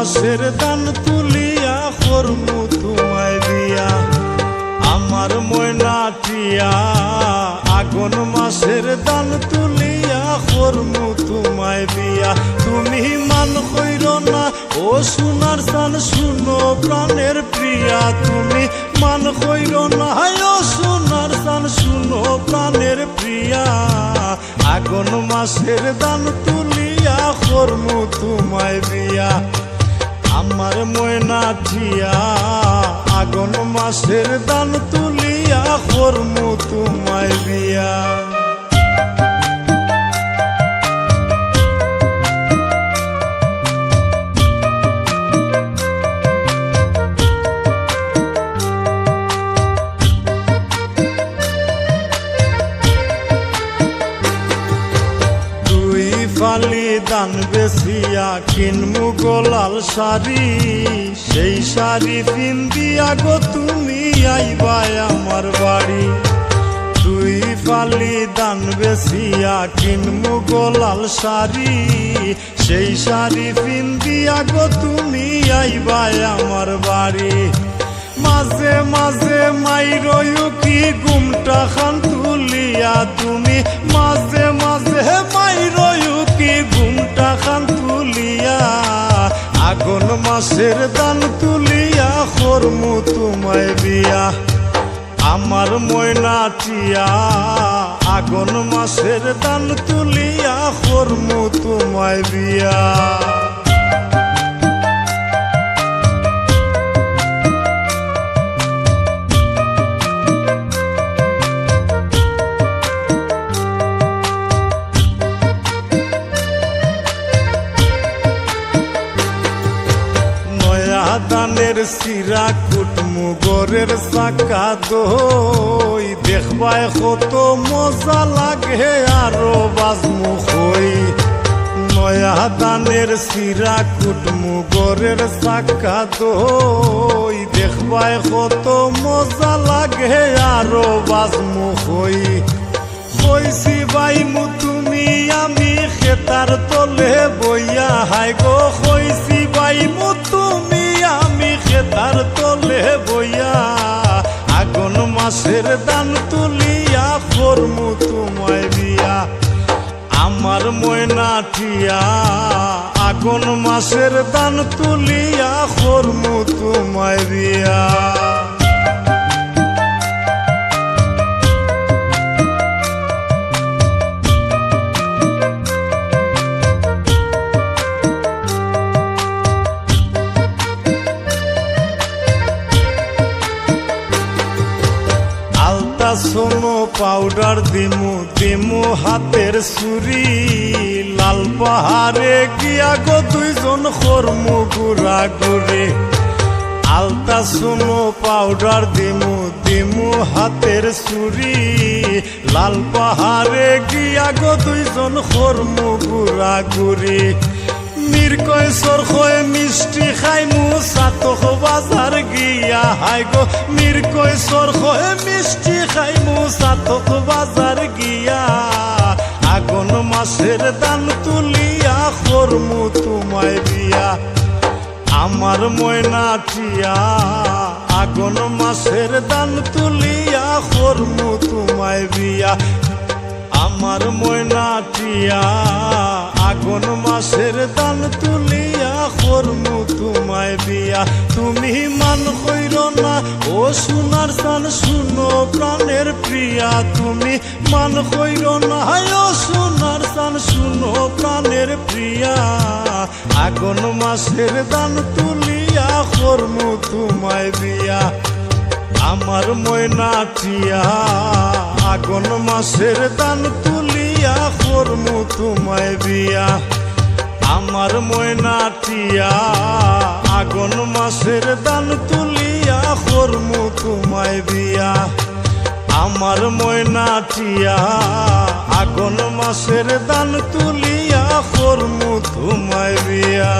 মাসের দান তুলিয়া করমু তোমায় বিয়া। আমার ময়না টিয়া আগুন মাসের দান তুলিয়া করমু তোমায় বিয়া। তুমি মান কইর না ও সোনার চান শুনো প্রাণের প্রিয়া। তুমি মান কইর না ও সোনার চান শুনো প্রাণের প্রিয়া। আগুন মাসের দান তুলিয়া করমু তোমায় বিয়া। আমার ময়না টিয়া আগুন মাসের দান তুলিয়া করমু তোমায় বিয়া। ফালি দান বেসিয়া কিনমু গোলাল শাড়ি। সেই শাড়ি পিন্দিয়া গো তুমি আইবাই আমার বাড়ি। দুই ফালি দান বেসিয়া কিনমু গোলাল শাড়ি। সেই শাড়ি পিন্দিয়া গো তুমি আইবাই আমার বাড়ি। মাঝে মাঝে মাইরয়ু কি ঘুমটা খান তুলিয়া। তুমি মাঝে মাঝে মাইরয়ু কি ঘুমটা খান তুলিয়া। আগুন মাসের দান তুলিয়া করমু তোমায় বিয়া। আমার ময়না টিয়া আগুন মাসের দান তুলিয়া করমু তোমায় বিয়া। দানের সিরা কুটমু গরের চাকা দই। দেখবাই কত মজা লাগে আরো বাজমু হই। নয়া দানের সিরা কুটমু গরের চাকা দই। দেখবাই কত মজা লাগে আরো বাজমু হই। কইছি বাইমু তুমি আমি খেতার তলে বইয়া। হাই গো কইছি বাইমু তুমি আমি খেতার তলে বইয়া। আগুন মাসের দান তুলিয়া করমু তোমায় বিয়া। আমার ময়না টিয়া আগুন মাসের দান তুলিয়া করমু তোমায় বিয়া। সোনো পাউডার দিমু দিমু হাতের চুরি। লাল পাহাড়ে গিয়া গো দুইজন করমু গুড়া গুড়ি। আলতা সোনো পাউডার দিমু দিমু হাতের চুরি। লাল পাহাড়ে গিয়া গো দুইজন করমু গুড়া গুড়ি। মির কয় সর কয় মিষ্টি খাইমু সাতক বাজার গিয়া। হাই গো মির কয় সর কয় মিষ্টি খাইমু সাতক বাজার গিয়া। আগুন মাসের দান তুলিয়া করমু তোমায় বিয়া। আমার ময়না টিয়া আগুন মাসের দান তুলিয়া করমু তোমায় বিয়া। আমার ময়না টিয়া আগুন মাসের দান তুলিয়া করমু তোমায় বিয়া। তুমি মান কইর না ও সোনার চান শুনো প্রাণের প্রিয়া। তুমি মান কইর না ও সোনার চান শুনো প্রাণের প্রিয়া। আগুন মাসের দান তুলিয়া করমু তোমায় বিয়া। আমার ময়না টিয়া আগুন মাসের দান তুলিয়া করমু তোমায় বিয়া। আমার ময়না টিয়া আগুন মাসের দান তুলিয়া করমু তোমায় বিয়া। আমার ময়না টিয়া আগুন মাসের দান তুলিয়া করমু তোমায় বিয়া।